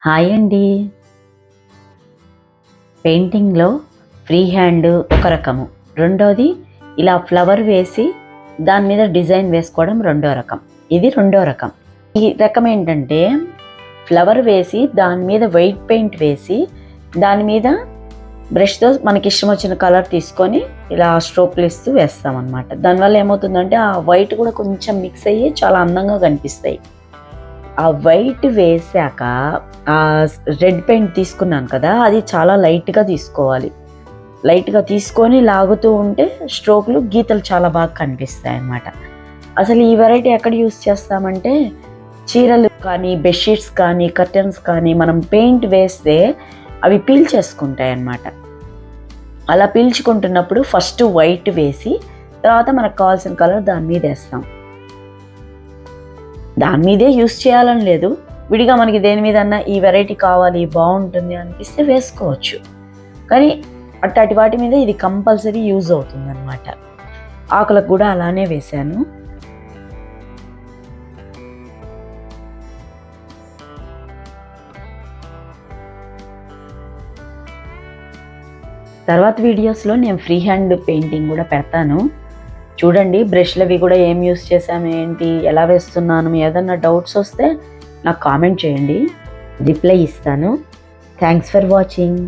Hi అండి. పెయింటింగ్‌లో free hand ఒక రకము. రెండోది ఇలా ఫ్లవర్ వేసి దాని మీద డిజైన్ వేసుకోవడం రెండో రకం. ఇది రెండో రకం. ఈ రకం ఏంటంటే ఫ్లవర్ వేసి దాని మీద వైట్ పెయింట్ వేసి దాని మీద బ్రష్‌తో మనకిష్టం వచ్చిన కలర్ తీసుకొని ఇలా స్ట్రోక్‌లు ఇస్తూ వేస్తామన్నమాట. దానివల్ల ఏమవుతుందంటే ఆ వైట్ కూడా కొంచెం మిక్స్ అయ్యి చాలా అందంగా కనిపిస్తాయి. ఆ వైట్ వేసాక ఆ రెడ్ పెయింట్ తీసుకున్నాను కదా, అది చాలా లైట్గా తీసుకోవాలి. లైట్గా తీసుకొని లాగుతూ ఉంటే స్ట్రోక్లు గీతలు చాలా బాగా కనిపిస్తాయి అన్నమాట. అసలు ఈ వెరైటీ ఎక్కడ యూస్ చేస్తామంటే చీరలు కానీ బెడ్షీట్స్ కానీ కర్టన్స్ కానీ మనం పెయింట్ వేస్తే అవి పీల్చేసుకుంటాయి అన్నమాట. అలా పీల్చుకుంటున్నప్పుడు ఫస్ట్ వైట్ వేసి తర్వాత మనకు కావాల్సిన కలర్ దాని మీద వేస్తాం. దాని మీదే యూస్ చేయాలని లేదు, విడిగా మనకి దేని మీదన్నా ఈ వెరైటీ కావాలి బాగుంటుంది అనిపిస్తే వేసుకోవచ్చు. కానీ అట్లాంటి వాటి మీద ఇది కంపల్సరీ యూజ్ అవుతుంది అన్నమాట. ఆకులకు కూడా అలానే వేశాను. తర్వాత వీడియోస్లో నేను ఫ్రీ హ్యాండ్ పెయింటింగ్ కూడా పెడతాను, చూడండి. బ్రష్లు అవి కూడా ఏం యూస్ చేసాము ఏంటి ఎలా వేస్తున్నాను, ఏదన్నా డౌట్స్ వస్తే నాకు కామెంట్ చేయండి, రిప్లై ఇస్తాను. Thanks for watching.